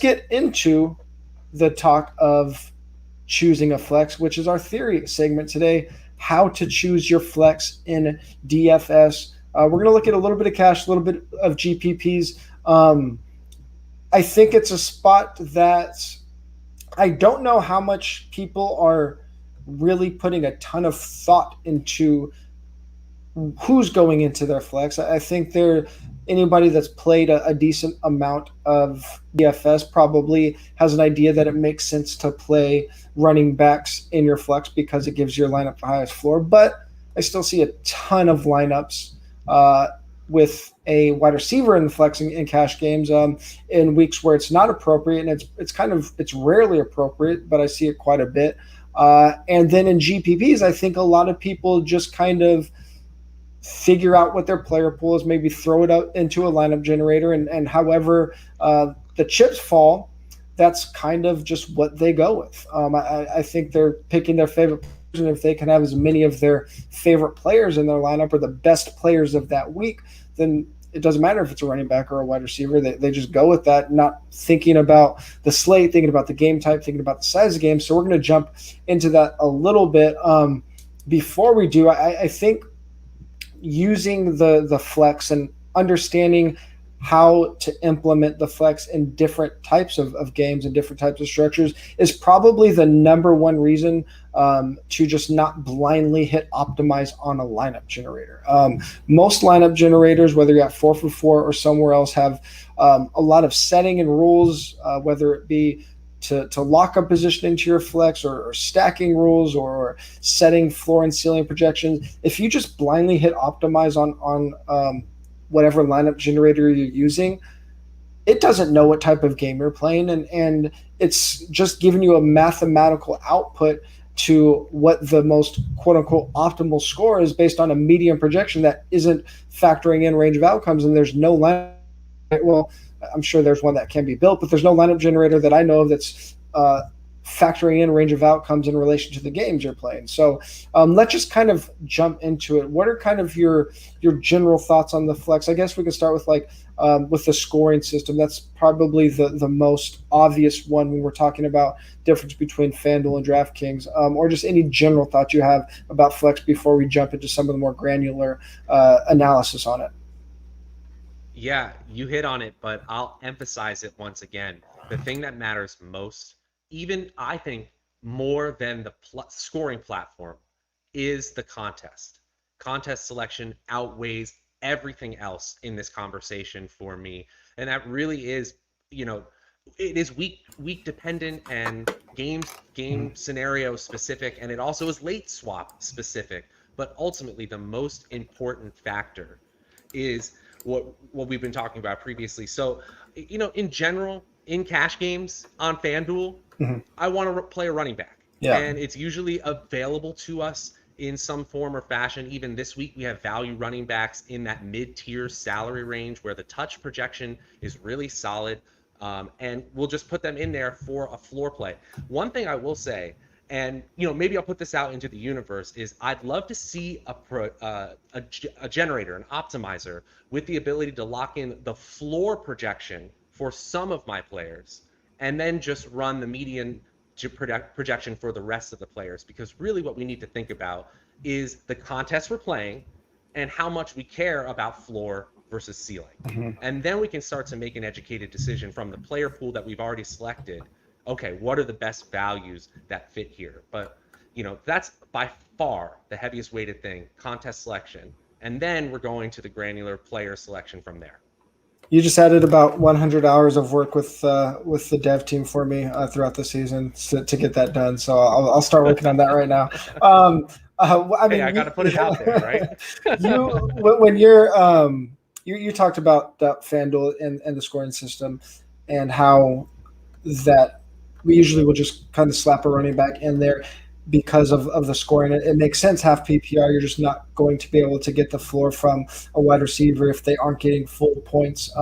get into the talk of choosing a flex, which is our theory segment today, how to choose your flex in DFS. We're going to look at a little bit of cash, a little bit of GPPs. I think it's a spot that I don't know how much people are really putting a ton of thought into who's going into their flex. I think anybody that's played a decent amount of DFS probably has an idea that it makes sense to play running backs in your flex because it gives your lineup the highest floor. But I still see a ton of lineups with a wide receiver in the flex in cash games in weeks where it's not appropriate, and it's rarely appropriate, but I see it quite a bit. And then in GPPs, I think a lot of people just kind of figure out what their player pool is, maybe throw it out into a lineup generator, and however the chips fall, that's kind of just what they go with. I think they're picking their favorite players, and if they can have as many of their favorite players in their lineup or the best players of that week, then it doesn't matter if it's a running back or a wide receiver. They just go with that, not thinking about the slate, thinking about the game type, thinking about the size of the game. So we're going to jump into that a little bit. Before we do, I think using the flex and understanding how to implement the flex in different types of games and different types of structures is probably the number one reason to just not blindly hit optimize on a lineup generator. Most lineup generators, whether you're at 4 for 4 or somewhere else, have a lot of setting and rules, whether it be to lock a position into your flex or stacking rules or setting floor and ceiling projections. If you just blindly hit optimize on whatever lineup generator you're using, it doesn't know what type of game you're playing, and it's just giving you a mathematical output to what the most quote-unquote optimal score is based on a median projection that isn't factoring in range of outcomes. And there's no lineup, well, I'm sure there's one that can be built, but there's no lineup generator that I know of that's factoring in range of outcomes in relation to the games you're playing. So let's just kind of jump into it. What are kind of your general thoughts on the flex? I guess we can start with with the scoring system. That's probably the most obvious one when we're talking about difference between Fanduel and DraftKings, or just any general thoughts you have about flex before we jump into some of the more granular analysis on it. Yeah, you hit on it, but I'll emphasize it once again. The thing that matters most, even I think more than the scoring platform, is the contest. Contest selection outweighs everything else in this conversation for me. And that really is, it is week dependent and game scenario specific, and it also is late swap specific. But ultimately, the most important factor is what we've been talking about previously. So, in general, in cash games on FanDuel, I want to play a running back. Yeah. And it's usually available to us in some form or fashion. Even this week, we have value running backs in that mid-tier salary range where the touch projection is really solid. And we'll just put them in there for a floor play. One thing I will say, and maybe I'll put this out into the universe, is I'd love to see a generator, an optimizer, with the ability to lock in the floor projection for some of my players, and then just run the median projection for the rest of the players. Because really what we need to think about is the contest we're playing and how much we care about floor versus ceiling. And then we can start to make an educated decision from the player pool that we've already selected. Okay, what are the best values that fit here? But, that's by far the heaviest weighted thing, contest selection. And then we're going to the granular player selection from there. You just added about 100 hours of work with the dev team for me throughout the season to get that done. So I'll start working on that right now. I got to put it out there, right? When you talked about that FanDuel and the scoring system and how that we usually will just kind of slap a running back in there because of the scoring. It makes sense. Half PPR, you're just not going to be able to get the floor from a wide receiver if they aren't getting full points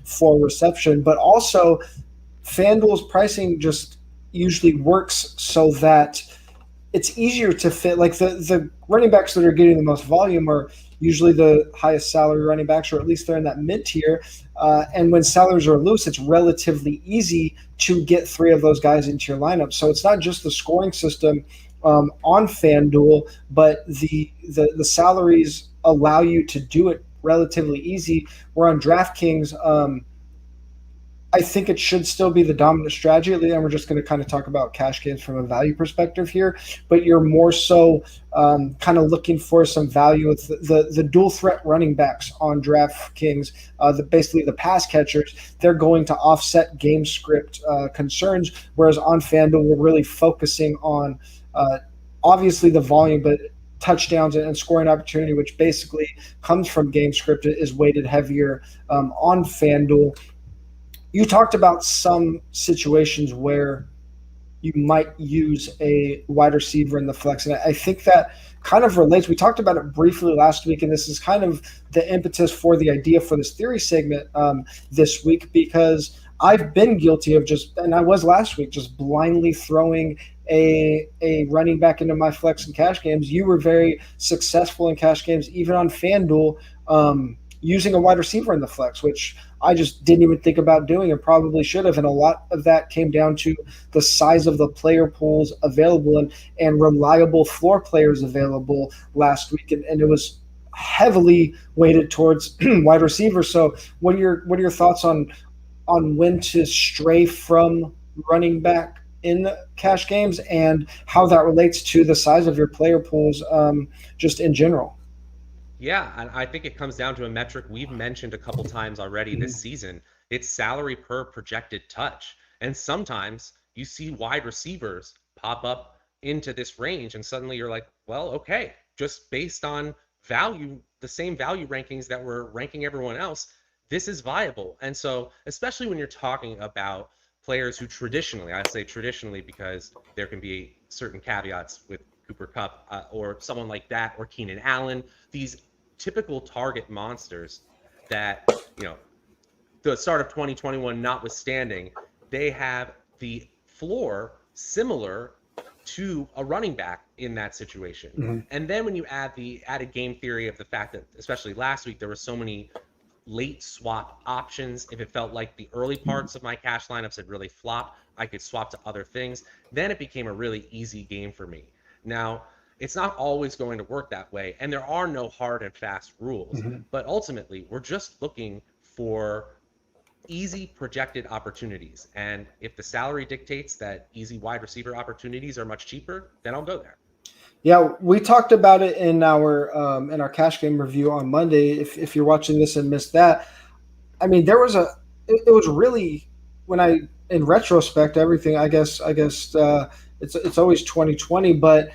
for reception. But also, FanDuel's pricing just usually works so that it's easier to fit. Like the running backs that are getting the most volume are usually the highest salary running backs, or at least they're in that mid tier. And when salaries are loose, it's relatively easy to get three of those guys into your lineup. So it's not just the scoring system on FanDuel, but the salaries allow you to do it relatively easy. Where on DraftKings, I think it should still be the dominant strategy. And we're just going to kind of talk about cash games from a value perspective here, but you're more so kind of looking for some value with the dual threat running backs on DraftKings, basically the pass catchers. They're going to offset game script concerns, whereas on FanDuel, we're really focusing on obviously the volume, but touchdowns and scoring opportunity, which basically comes from game script, is weighted heavier on FanDuel. You talked about some situations where you might use a wide receiver in the flex, and I think that kind of relates. We talked about it briefly last week, and this is kind of the impetus for the idea for this theory segment this week, because I've been guilty of and I was last week, just blindly throwing a running back into my flex and cash games. You were very successful in cash games, even on FanDuel, using a wide receiver in the flex, which I just didn't even think about doing and probably should have. And a lot of that came down to the size of the player pools available and reliable floor players available last week. And it was heavily weighted towards wide receivers. So what are your thoughts on when to stray from running back in cash games and how that relates to the size of your player pools just in general? Yeah, and I think it comes down to a metric we've mentioned a couple times already this season. It's salary per projected touch. And sometimes you see wide receivers pop up into this range, and suddenly you're like, well, okay, just based on value, the same value rankings that we're ranking everyone else, this is viable. And so, especially when you're talking about players who traditionally, I say traditionally because there can be certain caveats with Cooper Kupp or someone like that, or Keenan Allen, these typical target monsters that, the start of 2021 notwithstanding, they have the floor similar to a running back in that situation. Mm-hmm. And then when you add the added game theory of the fact that, especially last week, there were so many late swap options. If it felt like the early parts of my cash lineups had really flopped, I could swap to other things. Then it became a really easy game for me. Now, it's not always going to work that way, and there are no hard and fast rules. Mm-hmm. But ultimately, we're just looking for easy projected opportunities. And if the salary dictates that easy wide receiver opportunities are much cheaper, then I'll go there. Yeah, we talked about it in our cash game review on Monday. If you're watching this and missed that, I mean, it was really, in retrospect, everything, I guess it's always 2020, but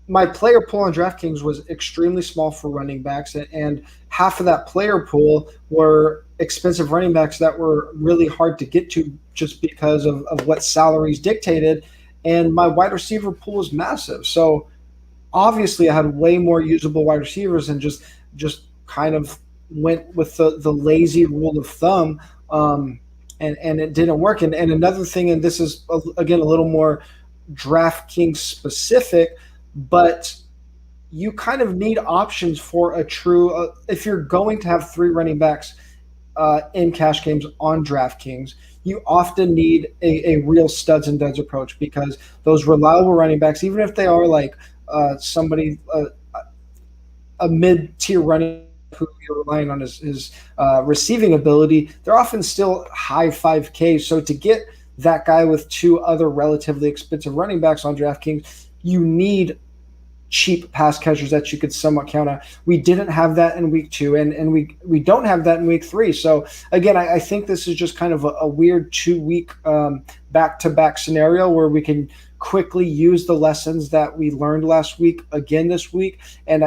my player pool on DraftKings was extremely small for running backs, and half of that player pool were expensive running backs that were really hard to get to just because of what salaries dictated. And my wide receiver pool is massive. So obviously I had way more usable wide receivers and just kind of went with the lazy rule of thumb. And it didn't work. And another thing, and this is, again, a little more DraftKings specific, but you kind of need options for a true if you're going to have three running backs in cash games on DraftKings, you often need a real studs and duds approach, because those reliable running backs, even if they are like somebody, a mid-tier running who you're relying on his receiving ability, they're often still high 5K. So to get that guy with two other relatively expensive running backs on DraftKings, you need cheap pass catchers that you could somewhat count on. We didn't have that in week 2, and we don't have that in week 3. So again, I think this is just kind of a weird 2-week back-to-back scenario where we can quickly use the lessons that we learned last week again this week. And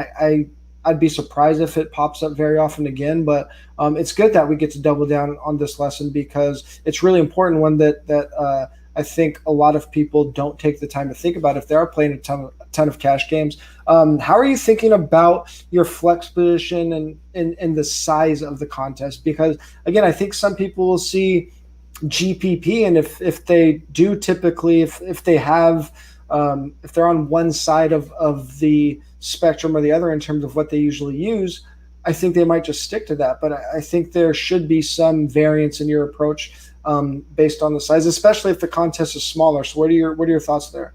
I'd be surprised if it pops up very often again, but it's good that we get to double down on this lesson, because it's really important, one that I think a lot of people don't take the time to think about if they are playing a ton of cash games. How are you thinking about your flex position and the size of the contest? Because again, I think some people will see GPP, and if they do, typically if they have if they're on one side of the spectrum or the other in terms of what they usually use, I think they might just stick to that. But I think there should be some variance in your approach based on the size, especially if the contest is smaller. So what are your thoughts there?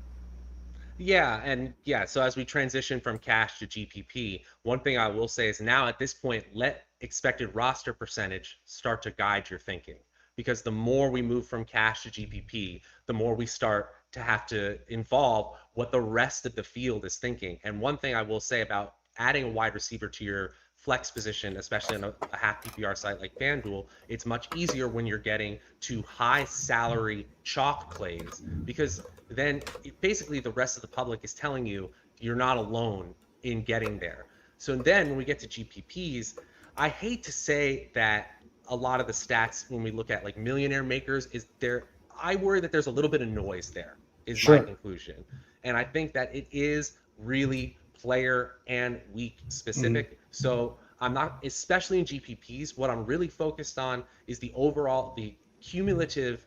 Yeah, and yeah, so as we transition from cash to GPP, one thing I will say is now at this point, let expected roster percentage start to guide your thinking. Because the more we move from cash to GPP, the more we start to have to involve what the rest of the field is thinking. And one thing I will say about adding a wide receiver to your flex position, especially on a half PPR site like Fanduel, it's much easier when you're getting to high salary chalk plays because then basically the rest of the public is telling you you're not alone in getting there. So then when we get to GPPs, I hate to say that a lot of the stats when we look at like millionaire makers is there. I worry that there's a little bit of noise there, is my Sure. conclusion. And I think that it is really player and week Mm-hmm. specific. So I'm not, especially in GPPs, what I'm really focused on is the overall, the cumulative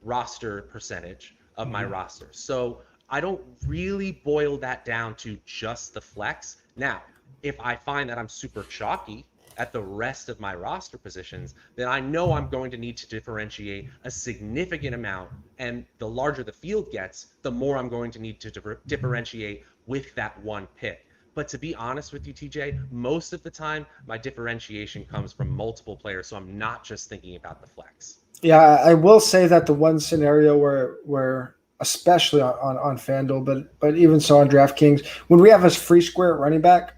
roster percentage of my Mm-hmm. roster. So I don't really boil that down to just the flex. Now, if I find that I'm super chalky at the rest of my roster positions, then I know I'm going to need to differentiate a significant amount. And the larger the field gets, the more I'm going to need to differentiate with that one pick. But to be honest with you, TJ, most of the time my differentiation comes from multiple players. So I'm not just thinking about the flex. Yeah, I will say that the one scenario where especially on FanDuel, but even so on DraftKings, when we have a free square at running back,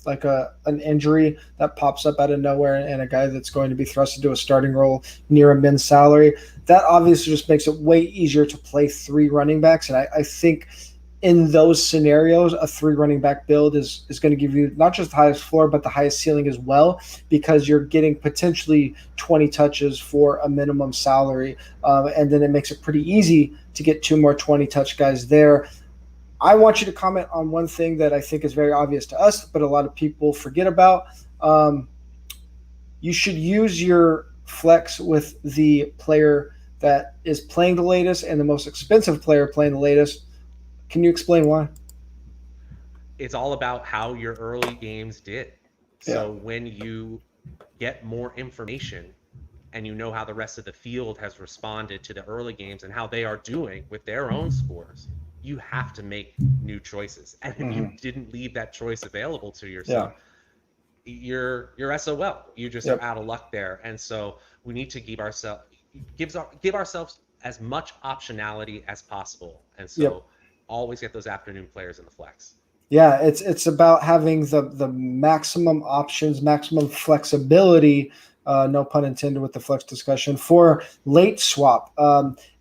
like an injury that pops up out of nowhere and a guy that's going to be thrust into a starting role near a min salary, that obviously just makes it way easier to play three running backs. And I think in those scenarios, a three running back build is going to give you not just the highest floor, but the highest ceiling as well, because you're getting potentially 20 touches for a minimum salary. And then it makes it pretty easy to get two more 20 touch guys there. I want you to comment on one thing that I think is very obvious to us, but a lot of people forget about. Um, you should use your flex with the player that is playing the latest and the most expensive player playing the latest. Can you explain why? It's all about how your early games did. Yeah. So when you get more information and you know how the rest of the field has responded to the early games and how they are doing with their own scores, you have to make new choices. And if you Mm-hmm. didn't leave that choice available to Yeah. yourself, you're SOL. You just are Yep. out of luck there. And so we need to give ourselves as much optionality as possible. And Yep. so always get those afternoon players in the flex. Yeah. It's about having the maximum options, maximum flexibility. No pun intended with the flex discussion for late swap.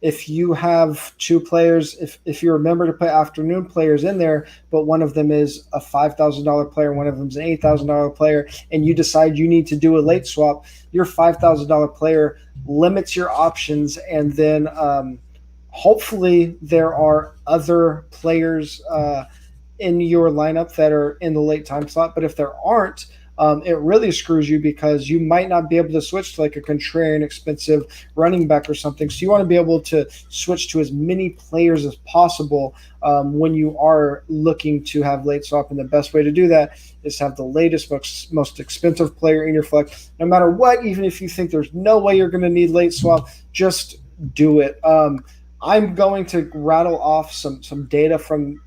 If you have two players, if you remember to put afternoon players in there, but one of them is a $5,000 player, one of them is an $8,000 player, and you decide you need to do a late swap, your $5,000 player limits your options, and then hopefully there are other players in your lineup that are in the late time slot. But if there aren't, it really screws you because you might not be able to switch to like a contrarian expensive running back or something. So you want to be able to switch to as many players as possible when you are looking to have late swap. And the best way to do that is to have the latest, most expensive player in your flex. No matter what, even if you think there's no way you're going to need late swap, just do it. I'm going to rattle off some data from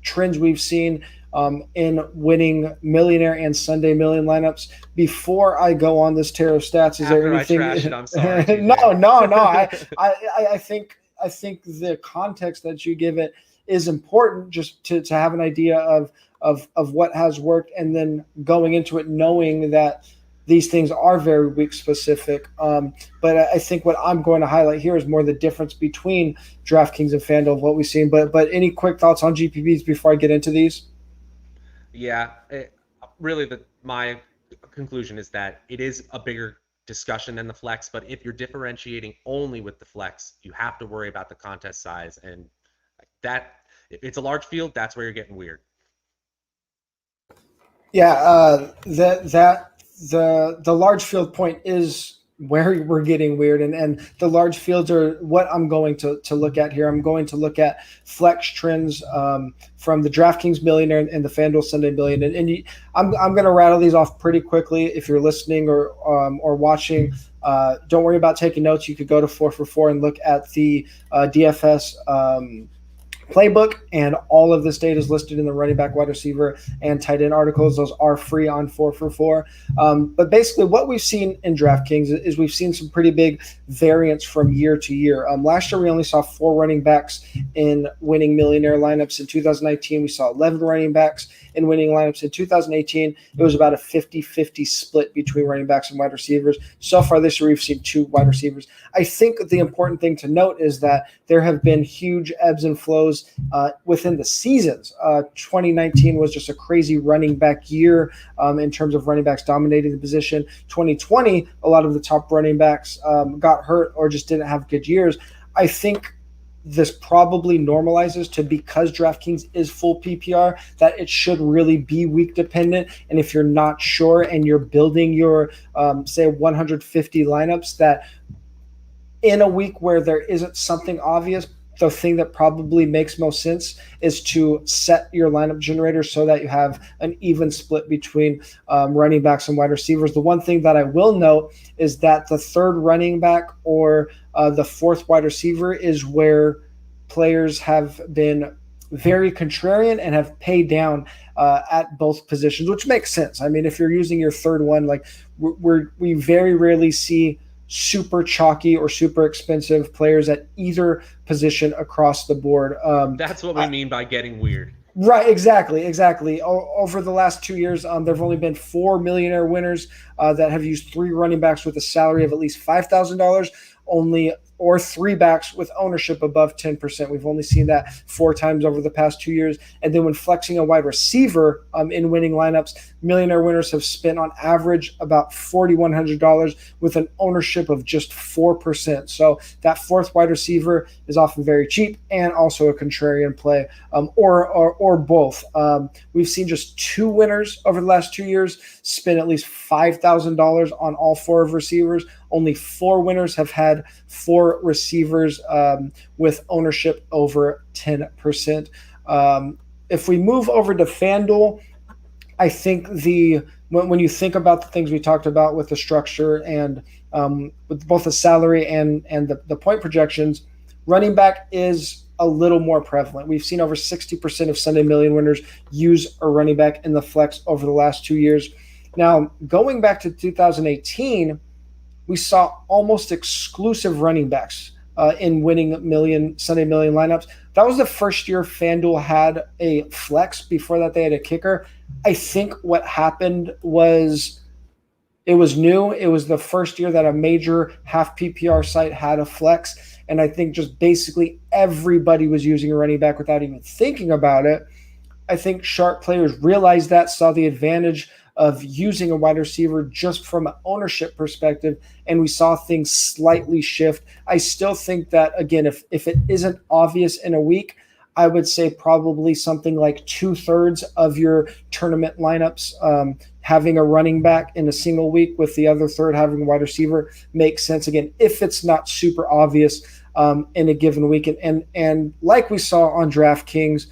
trends we've seen in winning millionaire and Sunday million lineups. Before I go on this tear of stats, is there After I anything? trash it, I'm sorry, No, TJ. no, no. I think the context that you give it is important, just to have an idea of what has worked, and then going into it knowing that these things are very week specific. But I think what I'm going to highlight here is more the difference between DraftKings and FanDuel, what we've seen. But any quick thoughts on GPPs before I get into these? Yeah, really, my conclusion is that it is a bigger discussion than the flex. But if you're differentiating only with the flex, you have to worry about the contest size, and that if it's a large field, that's where you're getting weird. Yeah, the large field point is where we're getting weird, and the large fields are what I'm going to look at here. I'm going to look at flex trends from the DraftKings Millionaire and the Fanduel Sunday Million, I'm going to rattle these off pretty quickly. If you're listening or watching, don't worry about taking notes. You could go to 4for4 and look at the DFS playbook, and all of this data is listed in the running back, wide receiver, and tight end articles. Those are free on 4for4. But basically, what we've seen in DraftKings is we've seen some pretty big variance from year to year. Last year, we only saw 4 running backs in winning millionaire lineups. In 2019, we saw 11 running backs in winning lineups. In 2018, it was about a 50-50 split between running backs and wide receivers. So far this year, we've seen 2 wide receivers. I think the important thing to note is that there have been huge ebbs and flows within the seasons. 2019 was just a crazy running back year in terms of running backs dominating the position. 2020, a lot of the top running backs got hurt or just didn't have good years. I think this probably normalizes to, because DraftKings is full PPR, that it should really be week dependent. And if you're not sure and you're building your, say, 150 lineups, that in a week where there isn't something obvious, the thing that probably makes most sense is to set your lineup generator so that you have an even split between running backs and wide receivers. The one thing that I will note is that the third running back or the fourth wide receiver is where players have been very contrarian and have paid down at both positions, which makes sense. I mean, if you're using your third one, like we very rarely see super chalky or super expensive players at either position across the board. That's what we mean by getting weird. Right, exactly. Over the last 2 years, there have only been 4 millionaire winners that have used 3 running backs with a salary of at least $5,000, or 3 backs with ownership above 10%. We've only seen that 4 times over the past 2 years. And then when flexing a wide receiver in winning lineups, millionaire winners have spent on average about $4,100 with an ownership of just 4%. So that fourth wide receiver is often very cheap and also a contrarian play, or both. We've seen just 2 winners over the last 2 years spend at least $5,000 on all 4 of receivers. Only 4 winners have had 4 receivers with ownership over 10%. If we move over to FanDuel, I think when you think about the things we talked about with the structure and with both the salary and the point projections, running back is a little more prevalent. We've seen over 60% of Sunday Million winners use a running back in the flex over the last 2 years. Now, going back to 2018, we saw almost exclusive running backs in winning Sunday Million lineups. That was the first year FanDuel had a flex. Before that, they had a kicker. I think what happened was it was new. It was the first year that a major half PPR site had a flex. And I think just basically everybody was using a running back without even thinking about it. I think sharp players realized that, saw the advantage of using a wide receiver just from an ownership perspective, and we saw things slightly shift. I still think that, again, if it isn't obvious in a week, I would say probably something like 2/3 of your tournament lineups having a running back in a single week, with the other third having a wide receiver, makes sense. Again, if it's not super obvious in a given week. And like we saw on DraftKings,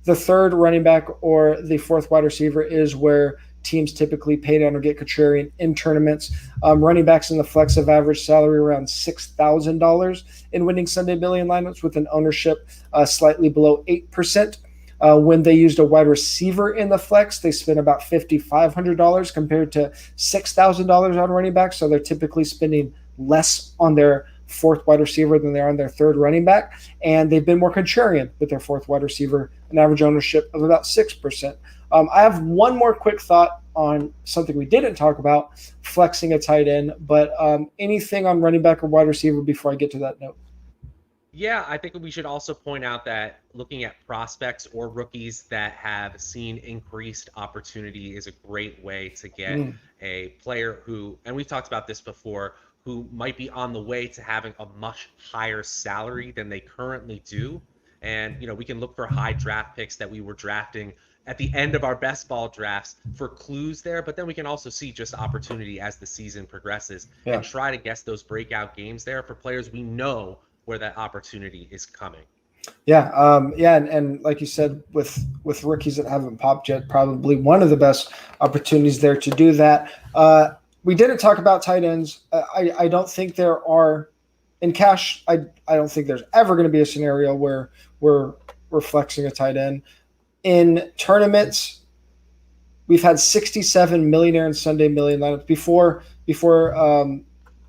the third running back or the fourth wide receiver is where teams typically pay down or get contrarian in tournaments. Running backs in the flex have average salary around $6,000 in winning Sunday Million lineups with an ownership slightly below 8%. When they used a wide receiver in the flex, they spent about $5,500 compared to $6,000 on running backs. So they're typically spending less on their fourth wide receiver than they are on their third running back. And they've been more contrarian with their fourth wide receiver, an average ownership of about 6%. I have one more quick thought on something we didn't talk about, flexing a tight end, but anything on running back or wide receiver before I get to that note? Yeah, I think we should also point out that looking at prospects or rookies that have seen increased opportunity is a great way to get a player who, and we've talked about this before, who might be on the way to having a much higher salary than they currently do. And, we can look for high draft picks that we were drafting at the end of our best ball drafts for clues there, but then we can also see just opportunity as the season progresses and try to guess those breakout games there for players we know where that opportunity is coming. And like you said, with rookies that haven't popped yet, probably one of the best opportunities there to do that. We didn't talk about tight ends. I don't think there are in cash. I don't think there's ever going to be a scenario where we're flexing a tight end. In tournaments, we've had 67 millionaire and Sunday million lineups before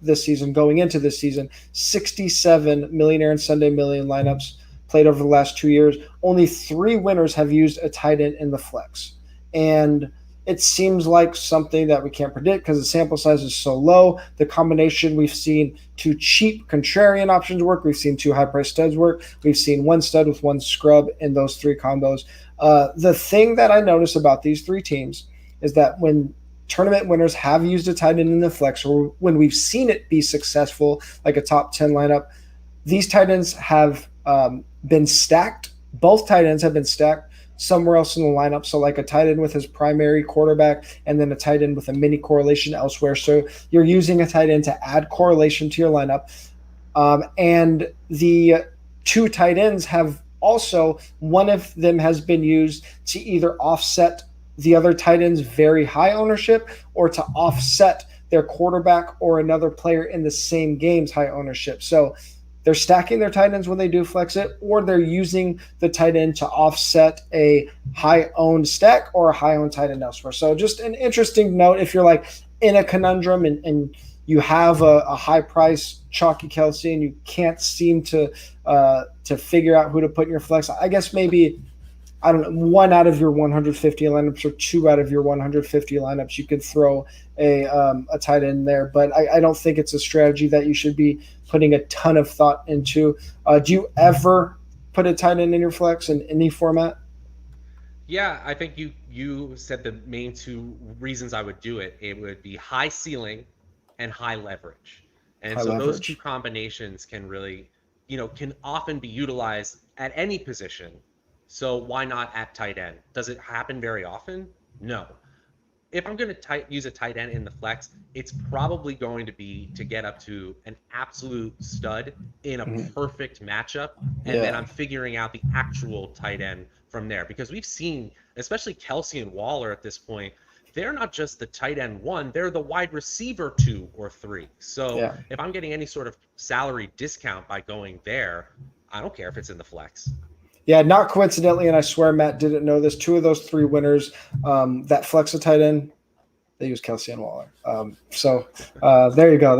this season. Going into this season, 67 millionaire and Sunday million lineups played over the last 2 years. Only 3 winners have used a tight end in the flex, and it seems like something that we can't predict because the sample size is so low. The combination, we've seen 2 cheap contrarian options work. We've seen 2 high-priced studs work. We've seen 1 stud with 1 scrub in those 3 combos. The thing that I notice about these 3 teams is that when tournament winners have used a tight end in the flex, or when we've seen it be successful, like a top 10 lineup, these tight ends have been stacked. Both tight ends have been stacked somewhere else in the lineup. So like a tight end with his primary quarterback and then a tight end with a mini correlation elsewhere. So you're using a tight end to add correlation to your lineup. And the 2 tight ends have also, one of them has been used to either offset the other tight end's very high ownership or to offset their quarterback or another player in the same game's high ownership. So they're stacking their tight ends when they do flex it, or they're using the tight end to offset a high-owned stack or a high-owned tight end elsewhere. So just an interesting note if you're like in a conundrum and you have a high-price chalky Kelsey and you can't seem to figure out who to put in your flex. I guess maybe, I don't know, 1 out of your 150 lineups or 2 out of your 150 lineups, you could throw a tight end there. But I don't think it's a strategy that you should be putting a ton of thought into. Do you ever put a tight end in your flex in any format? Yeah, I think you said the main 2 reasons I would do it. It would be high ceiling and high leverage. And so those 2 combinations can really, can often be utilized at any position. So why not at tight end? Does it happen very often? No. If I'm going to use a tight end in the flex, it's probably going to be to get up to an absolute stud in a perfect matchup. And then I'm figuring out the actual tight end from there. Because we've seen, especially Kelsey and Waller at this point, they're not just the tight end 1, they're the wide receiver 2 or 3. So if I'm getting any sort of salary discount by going there, I don't care if it's in the flex. Yeah, not coincidentally, and I swear Matt didn't know this, 2 of those 3 winners that flex a tight end, they use Kelsey and Waller. So there you go.